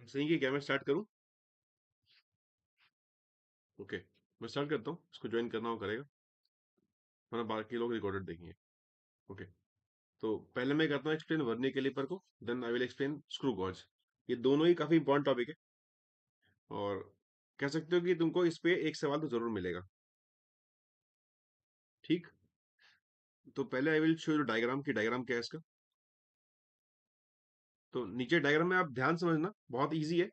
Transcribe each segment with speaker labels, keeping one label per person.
Speaker 1: सही है क्या? मैं स्टार्ट करूं? ओके, मैं स्टार्ट करता हूँ। इसको ज्वाइन करना हो करेगा, वरना बाकी लोग रिकॉर्डेड देखेंगे। ओके, तो पहले मैं करता हूँ एक्सप्लेन वर्नियर कैलिपर को, then I will explain screw gauge. ये दोनों ही काफी इंपॉर्टेंट टॉपिक है, और कह सकते हो कि तुमको इस पे एक सवाल तो जरूर मिलेगा। ठीक, तो पहले I will show you diagram की डायग्राम क्या है इसका। तो नीचे डायग्राम में आप ध्यान समझना, बहुत इजी है।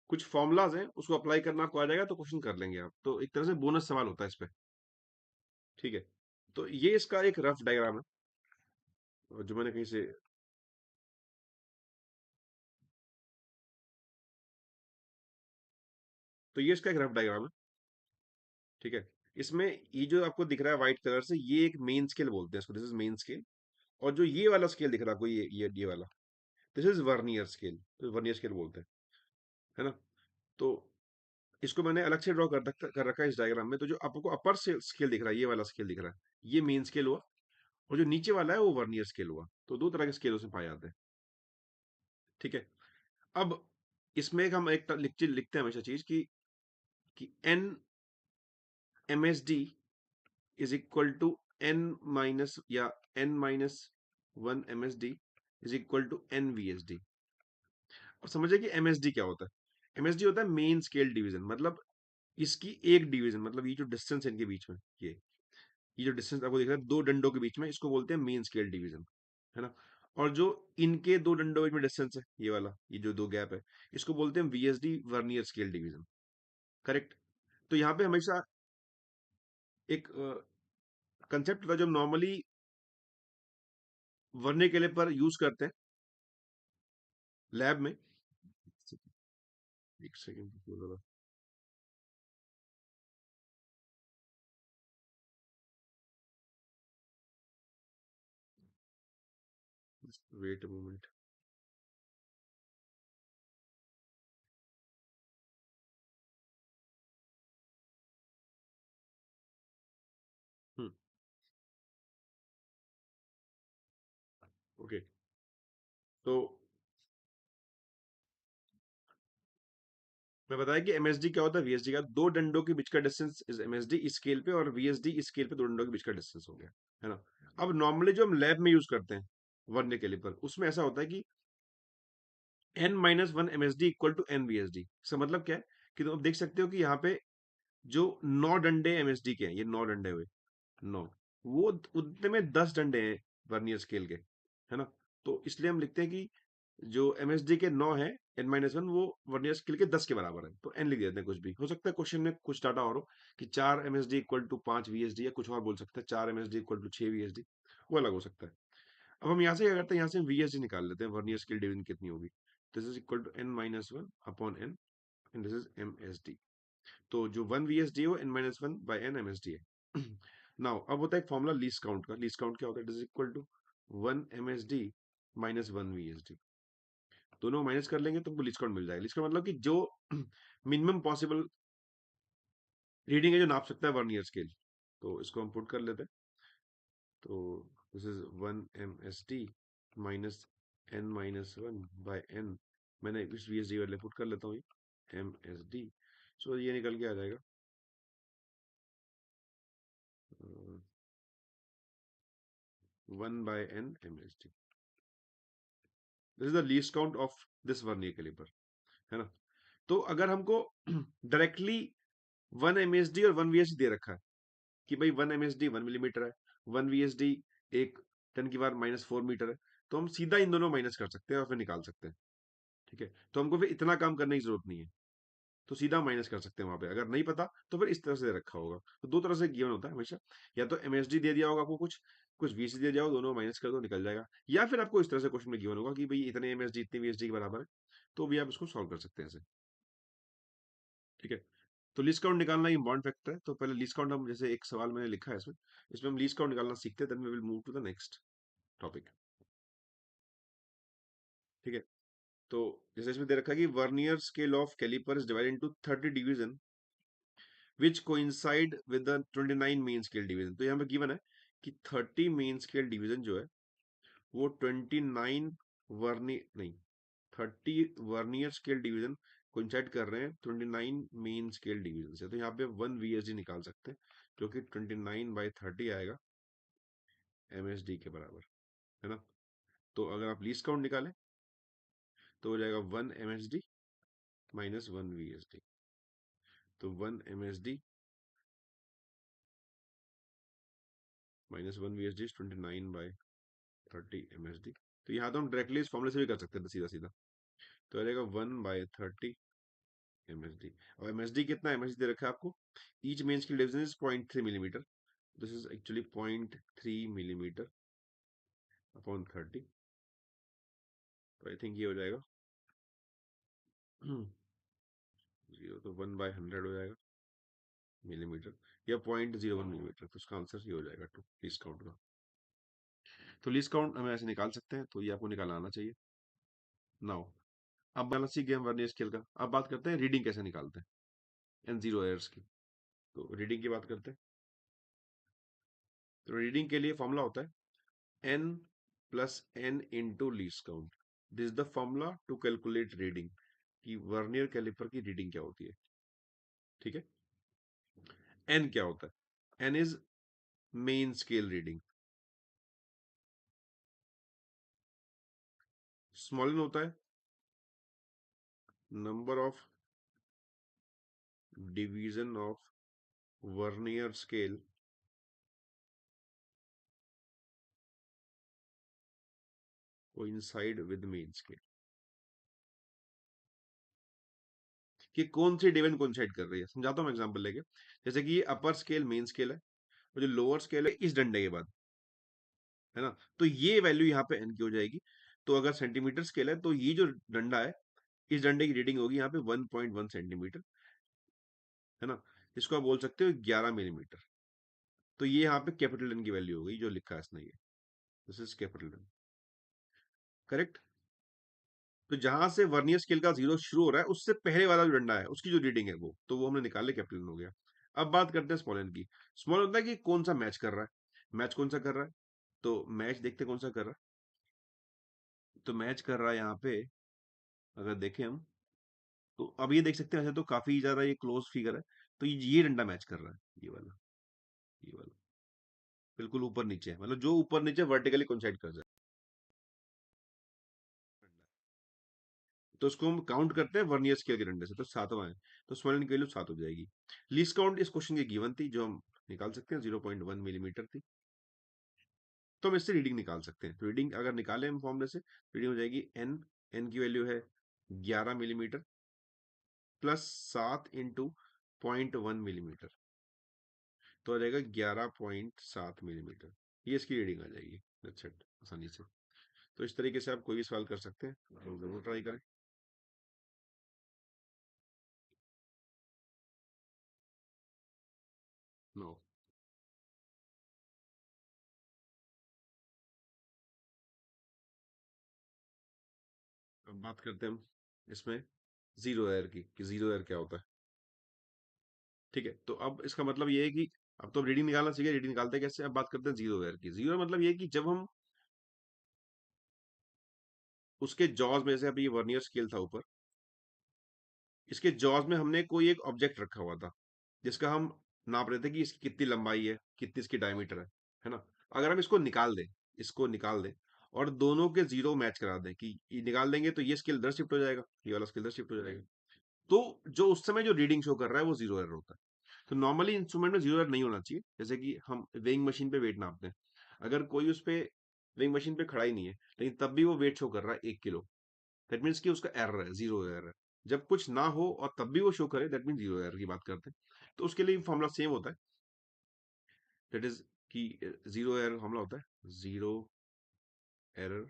Speaker 1: कुछ फॉर्मूलाज हैं, उसको अप्लाई करना आपको आ जाएगा तो क्वेश्चन कर लेंगे आप, तो एक तरह से बोनस सवाल होता है इस पे। ठीक है, तो ये इसका एक रफ डायग्राम है, और जो मैंने कहीं से, तो ये इसका एक रफ डायग्राम है। ठीक है, इसमें ये जो आपको दिख रहा है व्हाइट कलर से, ये एक मेन स्केल बोलते हैं इसको, दिस इज मेन स्केल। और जो ये वाला स्केल दिख रहा है आपको, ये वाला, दिस इज वर्नियर स्केल, तो वर्नियर स्केल बोलते हैं, है ना। तो इसको मैंने अलग से ड्रॉ कर रखा है इस डायग्राम में। तो जो आपको अपर स्केल दिख रहा है, ये वाला स्केल दिख रहा है, ये मेन स्केल हुआ, और जो नीचे वाला है वो वर्नियर स्केल हुआ। तो दो तरह के स्केल उसमें पाए जाते हैं। ठीक है, अब इसमें एक हम एक लिखते हैं हमेशा चीज कि N M S D is equal to N minus, या N minus one M S D is equal to N V S D. अब समझिए कि एम एस डी क्या होता है। एम एस डी होता है मेन स्केल डिवीजन, मतलब इसकी एक डिवीजन, मतलब ये जो डिस्टेंस है इनके बीच में, ये जो डिस्टेंस आपको दिख रहा है दो डंडों के बीच में, इसको बोलते हैं मेन स्केल डिवीजन, है ना। और जो इनके दो डंडों के बीच में डिस्टेंस है, ये वाला, ये जो दो गैप है, इसको बोलते हैं we S D, vernier scale division. Correct. तो यहाँ पे हमेशा एक कंसेप्ट था जो नॉर्मली वर्नियर कैलिपर यूज करते हैं लैब में। एक second, wait a moment. Okay, तो मैं बताया कि एमएसडी क्या होता है, वीएसडी का दो डंडों के बीच का डिस्टेंस इज एमएसडी इस स्केल पे, और वीएसडी इस स्केल पे दो डंडों के बीच का डिस्टेंस हो गया, है ना। अब नॉर्मली जो हम लैब में यूज करते हैं वर्नियर कैलिपर, उसमें ऐसा होता है कि n minus one MSD equal to n VSD. इसका मतलब क्या है कि तुम देख सकते हो कि यहाँ पे जो नौ डंडे एमएसडी के हैं, ये नौ डंडे हुए, नौ, वो उतने में 10 डंडे हैं वर्नियर स्केल के, है ना। तो इसलिए हम लिखते हैं कि जो एमएसडी के 9 है, एन माइनस वन, वो वर्नियर स्केल के 10 के बराबर है। तो एन लिख देते हैं, कुछ भी हो सकता है क्वेश्चन में कुछ डाटा और हो, कि 4 एमएसडी इक्वल टू 5 वीएसडी, या कुछ और बोल सकते हैं 4 एमएसडी इक्वल टू 6 वीएसडी, वो अलग हो सकता है। अब हम यहाँ से क्या करते हैं, यहाँ से वीएसडी निकाल लेते हैं, वर्नियर स्केल डिवीजन कितनी होगी। This is equal to N minus one upon n, and this is MSD. तो जो 1 वीएसडी है वो n minus one by n MSD है। नाउ अब होता है फॉर्मूला लीस्ट काउंट का। लीस्ट काउंट क्या होता है, it is equal to 1 MSD minus 1 VSD. दोनों माइनस कर लेंगे तो हमको लीस्ट काउंट मिल जाएगा। लीस्ट काउंट मतलब कि जो मिनिमम पॉसिबल रीडिंग है जो नाप सकता है वर्नियर स्केल। तो इसको हम पुट कर लेते हैं। तो this is 1 MSD minus n minus one by n. मैंने इस वीएसडी वाले पुट कर लेता हूँ, ये एमएसडी। सो ये निकल के आ जाएगा 1/n msd। This is the least count of this vernier calliper, है ना। तो अगर हमको डायरेक्टली 1 एमएसडी और 1 वीएसडी दे रखा है, कि भाई 1 एमएसडी 1 मिलीमीटर है, 1 वीएसडी एक 10⁻⁴मीटर है, तो हम सीधा इन दोनों माइनस कर सकते हैं और फिर निकाल सकते हैं। ठीक है, तो हमको फिर इतना काम करने की जरूरत नहीं है, तो सीधा माइनस कर सकते हैं वहां पे। अगर नहीं पता तो फिर इस तरह से दे रखा होगा। तो दो तरह से गिवन होता है हमेशा, या तो एमएसडी दे दिया होगा आपको, कुछ कुछ वीएसडी दे दिया होगा, दोनों माइनस कर दो निकल जाएगा। या फिर आपको इस तरह से क्वेश्चन में गिवन होगा कि भाई इतने एमएसडी इतनी वीएसडी के बराबर है, तो भी आप इसको सॉल्व कर सकते हैं ऐसे। ठीक है, तो लीस्ट काउंट निकालना इंपॉर्टेंट फैक्टर है। तो पहले लीस्ट काउंट हम, जैसे एक सवाल मैंने लिखा है इसमें, इसमें हम लीस्ट काउंट निकालना सीखते हैं, then we will move to the next topic. ठीक है, तो जैसे इसमें दे रखा है कि vernier scale of calliper is divided into 30 division which coincide with the 29 main scale division. तो यहाँ पे गिवन है कि 30 मेन स्केल डिवीजन जो है वो 29 वर्नी नहीं 30 वर्नियर स्केल डिवीजन कोइंसाइड कर रहे हैं 29 मेन स्केल डिवीजन से, तो यहाँ पे 1 वीएसडी निकाल सकते हैं जो कि 29/30 आएगा एमएसडी के बराबर, है ना। तो अगर आप लीस्ट काउंट निकालें तो हो जाएगा 1 एमएसडी माइनस 1 वीएसडी। तो 1 एमएसडी माइनस 1 वीएसडी 29/30 एमएसडी। तो यहाँ तो हम डायरेक्टली इस फॉर्मूले से भी कर सकते हैं सीधा सीधा। तो आ जाएगा 1/30 एमएसडी। और एमएसडी कितना एमएसडी दे रखा है आपको, each main scale division is 0.3 millimetre, this is actually 0.3 millimetre upon 30। तो आई थिंक ये हो जाएगा 0, तो 1/100 हो जाएगा मिलीमीटर, या 0.01 मिलीमीटर। तो इसका आंसर ये हो जाएगा टू लीस्ट काउंट का। तो लीस्ट काउंट हमें ऐसे निकाल सकते हैं, तो ये आपको निकालना आना चाहिए। नाउ अब बनाना सीख गए हम वर्नियर स्केल का। अब बात करते हैं रीडिंग कैसे निकालते हैं एन जीरो एयर्स की। तो रीडिंग की बात करते हैं। तो रीडिंग के लिए फॉर्मूला होता है n plus n into least count. This is the formula to calculate reading, कि वर्नियर कैलिपर की रीडिंग क्या होती है। ठीक है, n क्या होता है, n is main scale reading. Small n होता है number of division of vernier scale coincide with main scale, कि कौन सी डिवीजन कोइंसाइड कर रही है। समझाता हूँ एग्जांपल लेके। जैसे कि ये अपर स्केल मेन स्केल है, और जो लोअर स्केल है इस डंडे के बाद, है ना। तो ये वैल्यू यहाँ पे n की हो जाएगी। तो अगर सेंटीमीटर स्केल है तो ये जो डंडा है, इस डंडे की रीडिंग होगी यहाँ पे 1.1 सेंटीमीटर, है ना। इसको आप बोल सकते हो 11 मिलीमीटर। तो ये यहाँ पे कैपिटल एन की वैल्यू होगी जो लिखा है इसने, ये this is capital n, correct. तो जहां से वर्नियर स्केल का जीरो शुरू हो रहा है उससे पहले वाला जो डंडा है उसकी जो रीडिंग है वो हमने निकाल लिया, कैपिटल एन हो गया। अब बात करते हैं स्मॉल एन की। स्मॉल होता है कि कौन सा मैच कर रहा है, मैच कौन सा कर रहा है। तो मैच देखते हैं कौन सा कर रहा है। तो मैच कर रहा है यहाँ पे, अगर देखें हम, तो अब ये देख सकते हैं ऐसे तो काफी ज्यादा ये क्लोज फिगर है। तो ये डंडा मैच कर रहा है, ये वाला बिल्कुल ऊपर नीचे है, मतलब जो ऊपर नीचे वर्टिकली कोइंसाइड कर जाए। तो उसको हम काउंट करते हैं वर्नियर स्केल के डंडे से, तो सातवां है। तो स्मॉल एन की वैल्यू 7 हो जाएगी। लीस्ट काउंट इस क्वेश्चन की गिवन थी, जो हम निकाल सकते हैं 0.1 मिलीमीटर थी। तो हम इससे रीडिंग निकाल सकते हैं। तो रीडिंग अगर निकाले हम फॉर्मूले से, रीडिंग हो जाएगी एन की वैल्यू है 11 मिलीमीटर प्लस 7 × 0.1 मिलीमीटर, तो आ जाएगा 11.7 मिलीमीटर। ये इसकी रीडिंग आ जाएगी। That's it, आसानी से। तो इस तरीके से आप कोई भी सवाल कर सकते हैं, तो जरूर ट्राई करें। नो, अब बात करते हैं हम इसमें जीरो एयर की, कि जीरो एयर क्या होता है। ठीक है, तो अब इसका मतलब ये है कि अब तो रीडिंग निकालना सीखे, रीडिंग निकालते हैं कैसे। अब बात करते हैं जीरो एयर की। जीरो मतलब ये है कि जब हम उसके जॉज में, से अभी ये वर्नियर स्केल था ऊपर, इसके जॉज में हमने कोई एक ऑब्जेक्ट रखा हुआ था जिसका हम नाप रहे थे कि इसकी कितनी लंबाई है, कितनी इसकी डायमीटर है ना। अगर हम इसको निकाल दें और दोनों के जीरो मैच करा दें, कि ये निकाल देंगे तो ये स्केल इधर शिफ्ट हो जाएगा, ये वाला स्केल इधर शिफ्ट हो जाएगा। तो जो उस समय जो रीडिंग शो कर रहा है वो जीरो एरर होता है। तो नॉर्मली इंस्ट्रूमेंट में जीरो एरर नहीं होना चाहिए। जैसे कि हम वेइंग मशीन पे वेट नापते हैं, अगर कोई उस पे वेइंग मशीन पे खड़ा ही नहीं है लेकिन तब भी वो वेट शो कर रहा है 1 किलो, दैट मीन्स कि उसका एरर है, जीरो एरर है। जब कुछ ना हो और तब भी वो शो करे, दैट मीन्स जीरो एरर की बात करते हैं। तो उसके लिए फॉर्मूला सेम होता है, दैट इज कि जीरो एरर फॉर्मूला होता है, zero error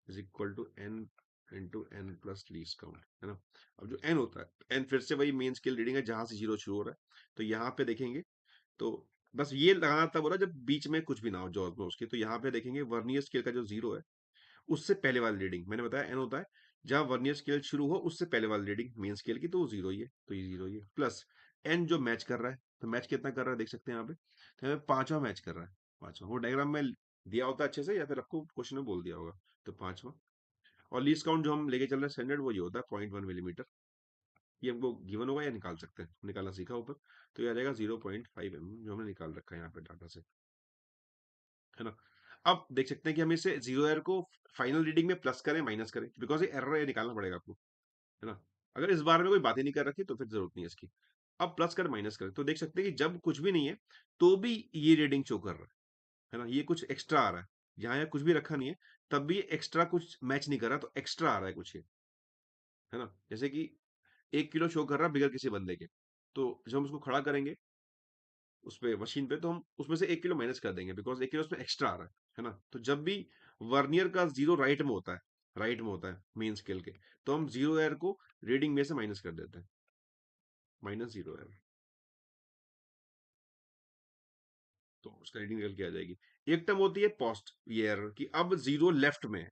Speaker 1: is equal to n into n plus least count, है ना। अब जो एन होता है, एन फिर से वही मेन स्केल रीडिंग है जहां से जीरो शुरू हो रहा है। तो यहाँ पे देखेंगे, तो बस ये लगाना तब हो रहा है जब बीच में कुछ भी ना हो जॉब में उसके। तो यहाँ पे देखेंगे वर्नियर स्केल का जो जीरो है उससे पहले वाली रीडिंग, मैंने बताया एन होता है जहां वर्नियर स्केल शुरू हो उससे पहले वाली रीडिंग मेन स्केल की, तो वो जीरो ही है, तो ये जीरो ही है। प्लस एन जो मैच कर रहा है, तो मैच कितना कर रहा है देख सकते हैं यहाँ पे, तो यहाँ पे पांचवा मैच कर रहा है। पांचवा वो डायग्राम में दिया होता है अच्छे से, या फिर आपको क्वेश्चन में बोल दिया होगा। तो पांचवा, और लीस्ट काउंट जो हम लेके चल रहे हैं स्टैंडर्ड, वो ये होता है 0.1 मिलीमीटर। ये हमको गिवन होगा या निकाल सकते हैं, निकालना सीखा ऊपर। तो ये आ जाएगा 0.5 mm, जो हमने निकाल रखा है यहाँ पे डाटा से, है ना। अब देख सकते हैं कि हम इसे जीरो एरर को फाइनल रीडिंग में प्लस करें माइनस करें, बिकॉज ये एरर है, ये निकालना पड़ेगा आपको, है ना। अगर इस बारे में कोई बात ही नहीं कर रखी तो फिर जरूरत नहीं है इसकी। अब प्लस कर माइनस करें तो देख सकते हैं कि जब कुछ भी नहीं है तो भी ये रीडिंग शो कर रहा है ना। ये कुछ एक्स्ट्रा आ रहा है, यहाँ यहाँ कुछ भी रखा नहीं है, तब भी एक्स्ट्रा कुछ मैच नहीं कर रहा, तो एक्स्ट्रा आ रहा है कुछ ये, है ना। जैसे कि 1 किलो शो कर रहा है बिगर किसी बंदे के, तो जब हम उसको खड़ा करेंगे उस पे मशीन पे, तो हम उसमें से 1 किलो माइनस कर देंगे, बिकॉज 1 किलो उसमें एक्स्ट्रा आ रहा है ना। तो जब भी वर्नियर का जीरो राइट में होता है, राइट में होता है मेन स्केल के, तो हम जीरो एयर को रीडिंग में से माइनस कर देते हैं, माइनस जीरो एयर, तो उसका रीडिंग निकल के आ जाएगी। एक टर्म होती है पोस्ट ये एरर की, अब जीरो लेफ्ट में है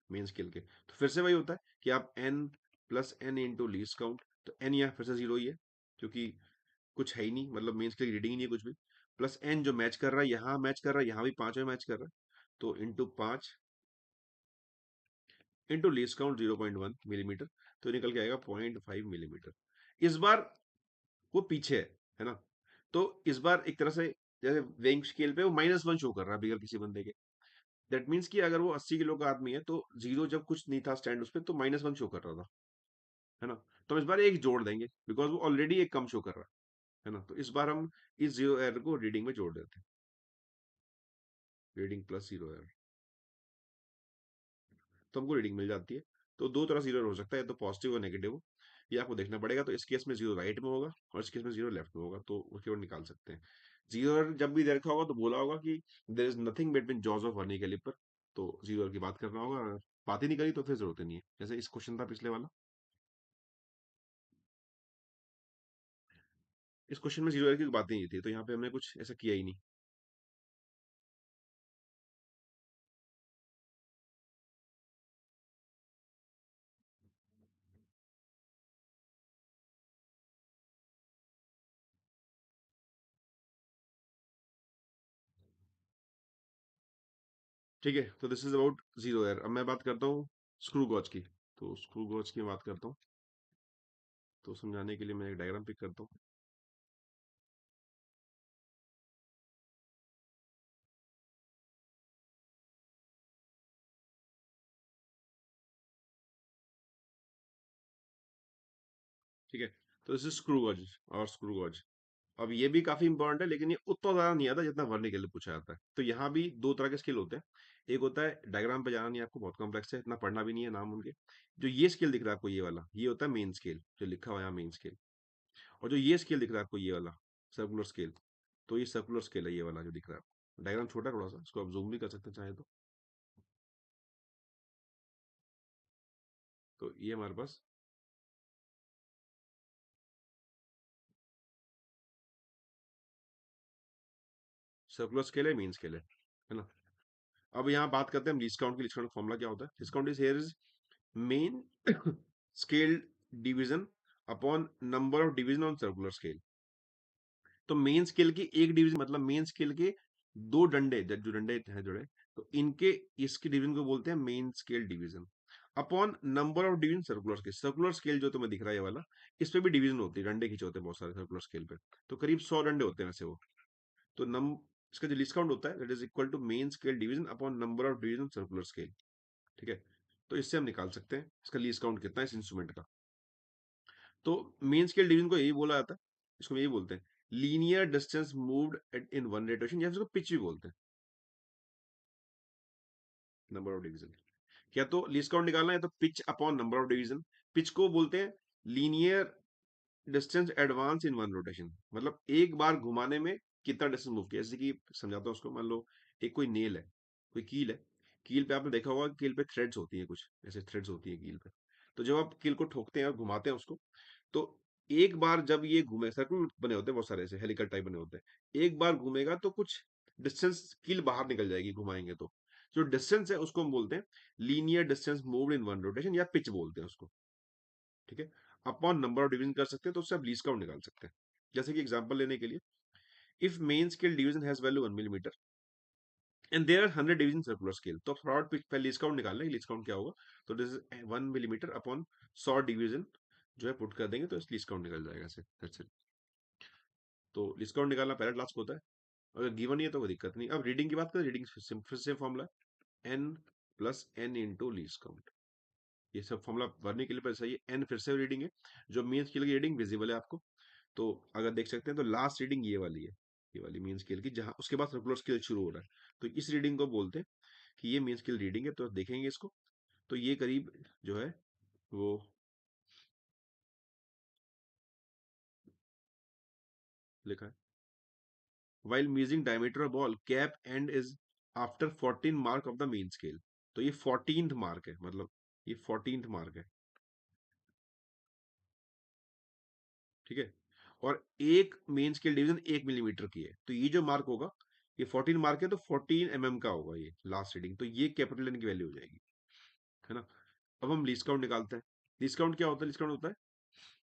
Speaker 1: मेन स्केल के, तो फिर से वही होता है कि आप n plus n into least count, तो n यहाँ फिर से जीरो ही है, क्योंकि कुछ है ही नहीं, मतलब मेन स्केल की रीडिंग ही नहीं है कुछ भी, प्लस n जो मैच कर रहा है, यहाँ मैच कर रहा है, यहाँ भी 5 में मैच कर रहा है, तो into 5 into least count 0.1 millimetre, तो निकल के आएगा 0.5 मिलीमीटर। इस बार वो पीछे है ना, तो इस बार एक तरह से जैसे वेइंग स्केल पे वो -1 शो कर रहा है बिगर किसी बंदे के। दैट मीन्स कि अगर वो 80 किलो का आदमी है तो जीरो जब कुछ नहीं था स्टैंड उस पर, तो -1 शो कर रहा था, है ना। तो हम इस बार एक जोड़ देंगे, बिकॉज वो ऑलरेडी एक कम शो कर रहा है ना। तो इस बार हम इस जीरो एरर को रीडिंग में जोड़ देते हैं, रीडिंग प्लस जीरो एरर, तो हमको रीडिंग मिल जाती है। तो दो तरह से जीरो हो सकता है, तो पॉजिटिव और नेगेटिव, ये आपको देखना पड़ेगा। तो इस केस में जीरो राइट में होगा और इस केस में जीरो लेफ्ट में होगा, तो उसके बाद निकाल सकते हैं। जीरो जब भी दे रखा होगा तो बोला होगा कि there is nothing between jaws of vernier calliper, तो जीरो की बात करना होगा। अगर बात ही नहीं करी तो फिर जरूरत ही नहीं है, जैसे इस क्वेश्चन था पिछले वाला, इस क्वेश्चन में जीरो की बात ही नहीं थी, तो यहाँ पे हमने कुछ ऐसा किया ही नहीं। ठीक है, तो this is about zero air. अब मैं बात करता हूँ स्क्रू गॉज की, तो स्क्रू गॉज की बात करता हूँ। तो समझाने के लिए मैं एक डायग्राम पिक करता हूँ। ठीक है, तो दिस इज स्क्रू गॉज और स्क्रू गॉज। अब ये भी काफी इंपॉर्टेंट है, लेकिन ये उतना ज्यादा नहीं आता जितना वर्नियर के लिए पूछा जाता है। तो यहाँ भी दो तरह के स्किल होते हैं। एक होता है डायग्राम पे जाना नहीं आपको, बहुत कॉम्प्लेक्स है, इतना पढ़ना भी नहीं है नाम उनके। जो ये स्किल दिख रहा है आपको, ये वाला, ये होता है मेन स्केल, जो लिखा हुआ है यहाँ मेन स्केल। और जो ये स्केल दिख रहा है आपको, ये वाला सर्कुलर स्केल, तो ये सर्कुलर स्केल है, ये वाला जो दिख रहा है आपको। डायग्राम छोटा है थोड़ा सा, इसको आप जूम भी कर सकते हैं चाहे तो ये हमारे पास सर्कुलर स्केल है, मेन स्केल है ना। अब यहाँ बात करते हैं हम लीस्ट काउंट की। लीस्ट काउंट का फॉर्मूला क्या होता है? Least count is here is main scale division upon number of division on circular scale. तो मेन स्केल की एक डिवीजन, मतलब मेन स्केल के दो डंडे, जो डंडे हैं जुड़े, तो इनके इसके डिवीजन को बोलते हैं main scale division, upon number of division circular scale. Circular scale जो तुम्हें दिख रहा है ये वाला, इस पे भी डिवीजन होती है, डंडे खींचे होते हैं बहुत सारे सर्कुलर स्केल पे, तो करीब 100 डंडे होते हैं वैसे वो। तो नम इसका जो लीस्ट काउंट होता है that is equal to main scale division upon number of division circular scale. ठीक है, तो इससे हम निकाल सकते हैं इसका लीस्ट काउंट कितना है इस इंस्ट्रूमेंट का। तो मेन स्केल डिवीजन को यही बोला जाता है, इसको यही बोलते हैं linear distance moved in one rotation, या फिर इसको पिच भी बोलते हैं, नंबर ऑफ डिवीजन। क्या तो लीस्ट काउंट निकालना है तो pitch upon number of division. Pitch को बोलते हैं linear distance advance in one rotation, मतलब एक बार घुमाने में कितना डिस्टेंस मूव किया। जैसे कि समझाता हूँ उसको, मान लो एक कोई नेल है, कोई कील है, कील पे आपने देखा होगा कि कील पे थ्रेड्स होती है, कुछ ऐसे थ्रेड्स होती है कील पे। तो जब आप कील को ठोकते हैं और घुमाते हैं उसको, तो एक बार जब ये घूमे, सर्कल बने होते हैं बहुत सारे, ऐसे हेलिकल टाइप बने होते हैं, एक बार घूमेगा तो कुछ डिस्टेंस कील बाहर निकल जाएगी घुमाएंगे तो। जो डिस्टेंस है उसको हम बोलते हैं linear distance moved in one rotation, या पिच बोलते हैं उसको। ठीक है, अपॉन नंबर ऑफ डिवीजन कर सकते हैं, तो उससे आप लीस्ट काउंट निकाल सकते हैं। जैसे कि एग्जांपल लेने के लिए, if main scale division has value 1 millimetre, and there are 100 division circular scale. तो थोड़ा पहले लीस्ट काउंट निकाल लेंगे, लीस्ट काउंट क्या होगा। तो this is 1 millimetre upon 100 division जो है पुट कर देंगे तो लीस्ट काउंट निकल जाएगा ऐसे, दैट्स इट। तो लीस्ट काउंट निकालना पहला टास्क होता है। अगर गिवन नहीं है तो कोई दिक्कत नहीं। अब रीडिंग की बात करें, रीडिंग फिर से formula n plus n into least count. ये सब फॉर्मूला भरने के लिए पहले सही है। एन फिर से रीडिंग है, जो मीन स्केल की रीडिंग विजिबल है आपको। तो अगर देख सकते हैं तो लास्ट रीडिंग ये वाली है, ये वाली मीन स्केल की, जहां उसके बाद सर्कुलर स्केल शुरू हो रहा है। तो इस रीडिंग को बोलते हैं कि ये मीन स्केल रीडिंग है। तो देखेंगे इसको, तो ये करीब जो है वो लिखा है, while measuring diameter of ball cap end is after 14 mark of the mean scale। तो ये 14th मार्क है, मतलब ये 14th मार्क है, ठीक है। और एक मेन स्केल डिवीजन 1 मिलीमीटर की है, तो ये जो मार्क होगा ये 14 मार्क है, तो 14 mm का होगा ये लास्ट रीडिंग। तो ये कैपिटल एन की वैल्यू हो जाएगी, है ना। अब हम लीस्ट काउंट निकालते हैं। लीस्ट काउंट क्या होता है, लीस्ट काउंट होता है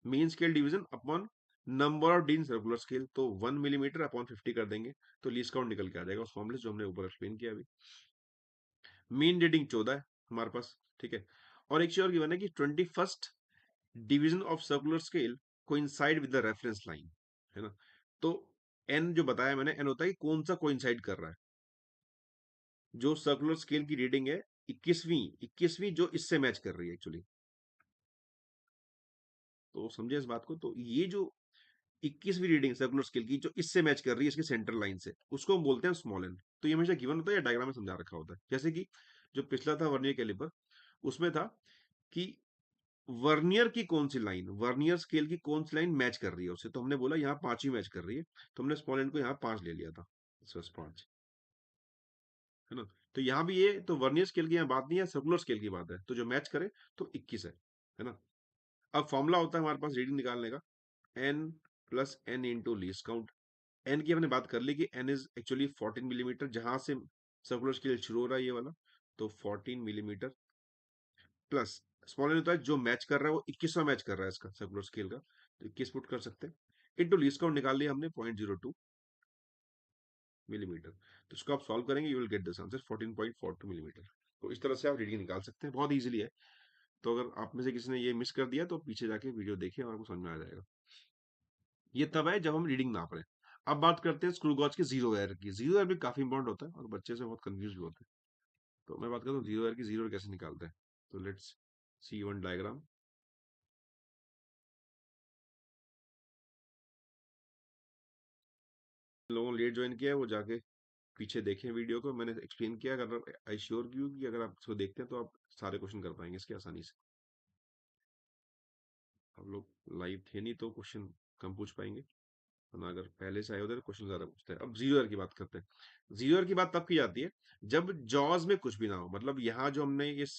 Speaker 1: main scale division upon number of D in circular scale. तो 1 मिलीमीटर अपॉन 50 कर देंगे तो लीस्ट काउंट निकल के आ जाएगा उस फॉर्मूले जो हमने ऊपर एक्सप्लेन किया अभी। मीन रीडिंग 14 है हमारे पास, ठीक है। और एक चीज और गिवन है कि 21st division of circular scale coincide with the reference line, है ना। तो एन जो बताया मैंने, एन होता है कि कौन सा कोइंसाइड कर रहा है। जो सर्कुलर स्केल की रीडिंग है 21वीं जो इससे मैच कर रही है एक्चुअली। तो समझे इस बात को। तो ये जो 21वीं रीडिंग सर्कुलर स्केल की जो इससे मैच कर रही है इसकी सेंट्रल लाइन से, उसको हम बोलते हैं स्मॉल एन। तो ये हमेशा गिवन होता है या डायग्राम में समझा रखा होता है। जैसे कि जो पिछला था वर्नियर कैलिपर, उसमें था कि वर्नियर की कौन सी लाइन, वर्नियर स्केल की कौन सी लाइन मैच कर रही है उससे। तो हमने बोला यहाँ 5 ही मैच कर रही है, तो हमने स्मॉल एन को यहाँ 5 ले लिया था, बस 5, है ना। तो यहाँ भी ये तो वर्नियर स्केल की यहाँ बात नहीं है, सर्कुलर स्केल की बात है। तो जो मैच करे तो 21 है ना। अब फॉर्मूला होता है हमारे पास रीडिंग निकालने का, n plus n into least count. N की हमने बात कर ली कि एन इज एक्चुअली 14 मिलीमीटर, जहां से सर्कुलर स्केल शुरू हो रहा है ये वाला। तो 14 मिलीमीटर प्लस स्मॉल एन होता है जो मैच कर रहा है वो 21वां मैच कर रहा है इसका सर्कुलर स्केल का, तो 21 पुट कर सकते हैं। इंटू लीस्ट काउंट निकाल लिया हमने 0.02 मिलीमीटर। तो इसको आप सॉल्व करेंगे, you will get this answer 14.42 millimetre. तो इस तरह से आप रीडिंग निकाल सकते हैं, बहुत ईजिली है। तो अगर आप में से किसी ने ये मिस कर दिया तो पीछे जाके वीडियो देखिए और आपको समझ में आ जाएगा। ये तब है जब हम रीडिंग नाप रहे हैं। अब बात करते हैं स्क्रू गॉज के जीरो एरर की। जीरो एरर भी काफी इंपॉर्टेंट होता है और बच्चे से बहुत कंफ्यूज भी होते हैं। तो मैं बात करता हूँ जीरो एरर की, जीरो एरर कैसे निकालते हैं। तो लेट्स सी वन डायग्राम। लोगों ने लेट ज्वाइन किया है वो जाके पीछे देखें वीडियो को, मैंने एक्सप्लेन किया। अगर आई श्योर यू कि अगर आप इसको देखते हैं तो आप सारे क्वेश्चन कर पाएंगे इसके आसानी से। आप लोग लाइव थे नहीं तो क्वेश्चन कम पूछ पाएंगे, वरना अगर पहले से आए होते तो क्वेश्चन ज्यादा पूछते हैं। अब जीरो एरर की बात करते हैं। जीरो एरर की बात तब की जाती है जब जॉज में कुछ भी ना हो। मतलब यहाँ जो हमने इस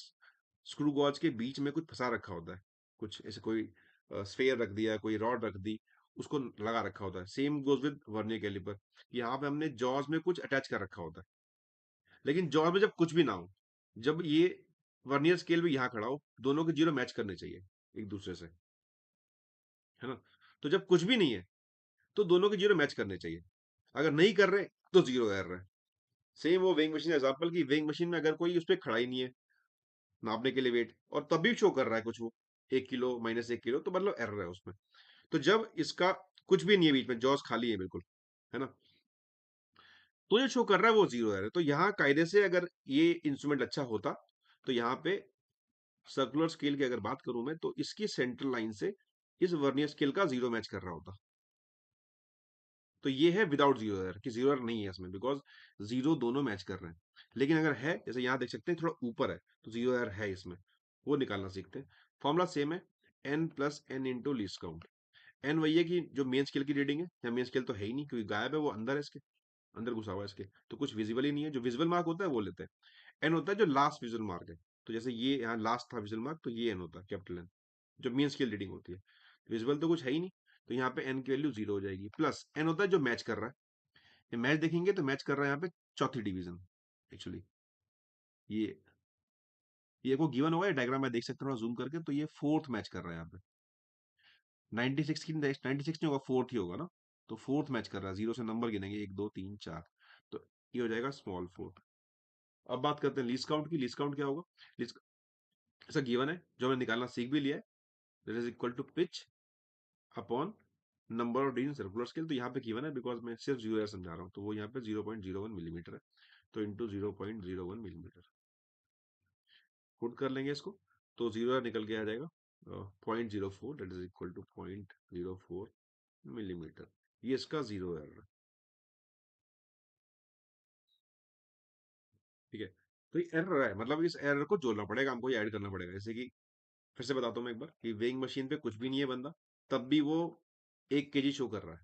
Speaker 1: स्क्रू गॉज के बीच में कुछ फंसा रखा होता है, कुछ ऐसे कोई स्फेयर रख दिया, कोई रॉड रख दी, उसको लगा रखा होता है। Same goes with vernier calliper, यहाँ पे हमने जॉज में कुछ अटैच कर रखा होता है। लेकिन जॉज में जब कुछ भी ना हो, जब ये वर्नियर स्केल भी यहाँ खड़ा हो, दोनों के जीरो मैच करने चाहिए एक दूसरे से, है ना। तो जब कुछ भी नहीं है तो दोनों के जीरो मैच करने चाहिए। अगर नहीं कर रहे तो जीरो एरर है। सेम वो वेइंग मशीन एग्जांपल की, वेइंग मशीन में अगर कोई उस पर खड़ा ही नहीं है नापने के लिए वेट, और तब भी शो कर रहा है कुछ, वो 1 किलो -1 किलो, तो मतलब एरर है उसमें। तो जब इसका कुछ भी नहीं है बीच में, जॉस खाली है बिल्कुल, है ना, तो ये शो कर रहा है वो जीरो एरर। तो यहाँ कायदे से अगर ये इंस्ट्रूमेंट अच्छा होता तो यहाँ पे सर्कुलर स्केल की अगर बात करूं मैं, तो इसकी सेंट्रल लाइन से इस वर्नियर स्केल का जीरो मैच कर रहा होता। तो ये है विदाउट जीरो एरर, कि जीरो एरर नहीं है इसमें, बिकॉज जीरो दोनों मैच कर रहे हैं। लेकिन अगर है, जैसे यहाँ देख सकते हैं थोड़ा ऊपर है, तो जीरो एरर है इसमें, वो निकालना सीखते हैं। फॉर्मूला सेम है, n plus n into least count. N वही है कि जो मेन स्केल की रीडिंग है, या मेन स्केल तो है ही नहीं क्योंकि गायब है, वो अंदर है इसके, अंदर घुसा हुआ है इसके, तो कुछ विजिबल ही नहीं है। जो विजिबल मार्क होता है वो लेते हैं। एन होता है जो लास्ट विजुअल मार्क है। तो जैसे ये यहाँ लास्ट था विजुअल मार्क, तो ये एन होता है, कैपिटल एन, जो मेन स्केल रीडिंग होती है। विजुअल तो कुछ है ही नहीं, तो यहाँ पे एन की वैल्यू जीरो हो जाएगी। प्लस एन होता है जो मैच कर रहा है। ये मैच देखेंगे तो मैच कर रहा है यहाँ पे चौथी डिवीजन एक्चुअली। ये को गिवन होगा, डायग्राम में देख सकते हो जूम करके, तो ये फोर्थ मैच कर रहा है यहाँ पे। 96 की 96 नहीं होगा, फोर्थ ही होगा ना। तो फोर्थ मैच कर रहा है, जीरो से नंबर गिनेंगे 1 2 3 4, तो ये हो जाएगा स्मॉल फोर्थ। अब बात करते हैं लीस्ट काउंट की। लीस्ट काउंट क्या होगा? लीस्ट ऐसा गिवन है जो हमने निकालना सीख भी लिया है, that is equal to pitch upon number of D in circular scale. तो यहाँ पे गिवन है बिकॉज मैं सिर्फ जीरो एयर समझा रहा हूँ, तो वो यहाँ पे 0.01 मिलीमीटर है, तो इंटू 0.01 मिलीमीटर पुट कर लेंगे इसको, तो जीरो एयर निकल के आ जाएगा 0.04, that is equal to 0.04 millimetre. ये इसका जीरो एयर है, ठीक है। तो ये एरर है, मतलब इस एरर को जोड़ना पड़ेगा हमको, ऐड करना पड़ेगा। जैसे कि फिर से बताता हूँ मैं एक बार कि वेइंग मशीन पे कुछ भी नहीं है बंदा, तब भी वो 1 केजी शो कर रहा है,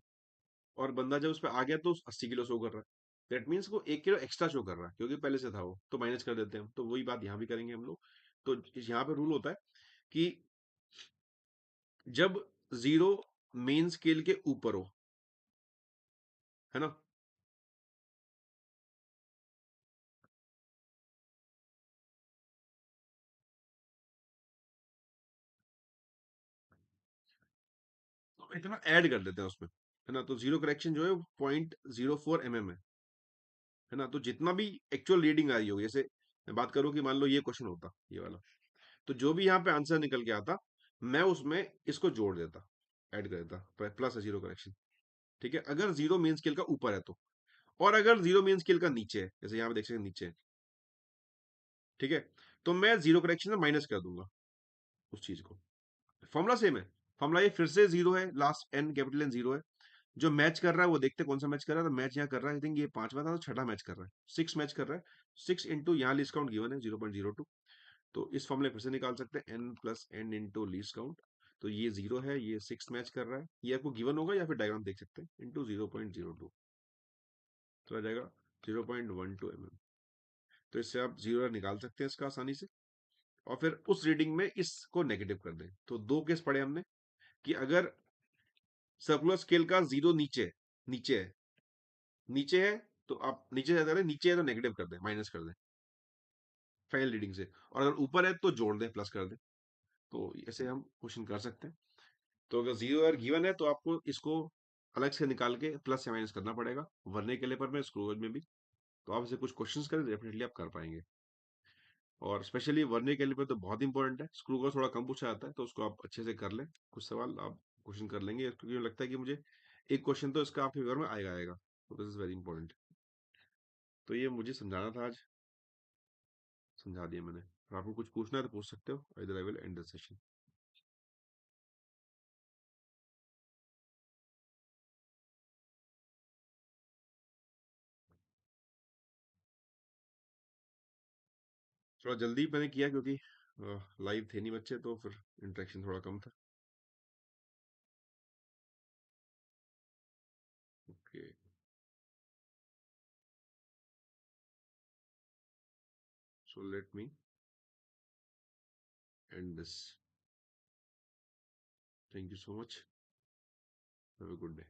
Speaker 1: और बंदा जब उस पर आ गया तो 80 किलो शो कर रहा है। दैट मीन्स वो 1 किलो एक्स्ट्रा शो कर रहा है क्योंकि पहले से था वो, तो माइनस कर देते हैं हम। तो वही बात यहाँ भी करेंगे हम लोग। तो यहाँ पे रूल होता है कि जब जीरो मेन स्केल के ऊपर हो, है ना, तो इतना ऐड कर देते हैं उसमें, है ना। तो जीरो करेक्शन जो है वो 0.04 mm है ना। तो जितना भी एक्चुअल रीडिंग आ रही होगी, जैसे मैं बात करूं कि मान लो ये क्वेश्चन होता ये वाला, तो जो भी यहाँ पे आंसर निकल के आता, मैं उसमें इसको जोड़ देता, ऐड कर देता, प्लस है जीरो करेक्शन, ठीक है, अगर जीरो मेन स्केल का ऊपर है तो। और अगर जीरो मेन स्केल का नीचे है, जैसे यहाँ पे देख सकते हैं नीचे है, ठीक है, तो मैं जीरो करेक्शन में माइनस कर दूंगा उस चीज को। फॉर्मूला सेम है, फॉर्मूला ये फिर से जीरो है, last n capital n zero है। जो मैच कर रहा है वो देखते हैं कौन सा मैच कर रहा है। तो मैच यहाँ कर रहा है, आई थिंक ये पांचवा था, तो छठा मैच कर रहा है, 6 मैच कर रहा है। 6 इंटू यहाँ लिस्ट काउंट गिवन है 0.02, तो इस फॉर्मूले फिर से निकाल सकते हैं, n plus n into least count. तो ये जीरो है, ये 6 मैच कर रहा है, ये आपको गिवन होगा या फिर डायग्राम देख सकते हैं, इंटू 0.02, तो आ जाएगा 0.12 mm। तो इससे आप जीरो निकाल सकते हैं इसका आसानी से, और फिर उस रीडिंग में इसको नेगेटिव कर दें। तो दो केस पढ़े हमने कि अगर सर्कुलर स्केल का जीरो नीचे नीचे है, नीचे है तो आप नीचे से करें, नीचे है तो नेगेटिव कर दें, माइनस कर दें फाइनल रीडिंग से, और अगर ऊपर है तो जोड़ दें, प्लस कर दें। तो ऐसे हम क्वेश्चन कर सकते हैं। तो अगर जीरो और गिवन है तो आपको इसको अलग से निकाल के प्लस या माइनस करना पड़ेगा, वर्ने कैलिपर में, स्क्रूगेज में भी। तो आप इसे कुछ क्वेश्चंस करें, डेफिनेटली आप कर पाएंगे। और स्पेशली वर्नियर कैलिपर तो बहुत इंपॉर्टेंट है, स्क्रू का थोड़ा कम पूछा जाता है, तो उसको आप अच्छे से कर लें। कुछ सवाल आप क्वेश्चन कर लेंगे, क्योंकि मुझे लगता है कि मुझे एक क्वेश्चन तो इसका आपके फेवर में आएगा आएगा, तो दिस इज वेरी इंपॉर्टेंट। तो ये मुझे समझाना था आज, समझा दिया मैंने। और आपको कुछ पूछना है तो पूछ सकते हो, इधर I will and the session. थोड़ा जल्दी मैंने किया क्योंकि लाइव थे नहीं बच्चे, तो फिर इंटरेक्शन थोड़ा कम था। Okay, so let me and this. Thank you so much, have a good day.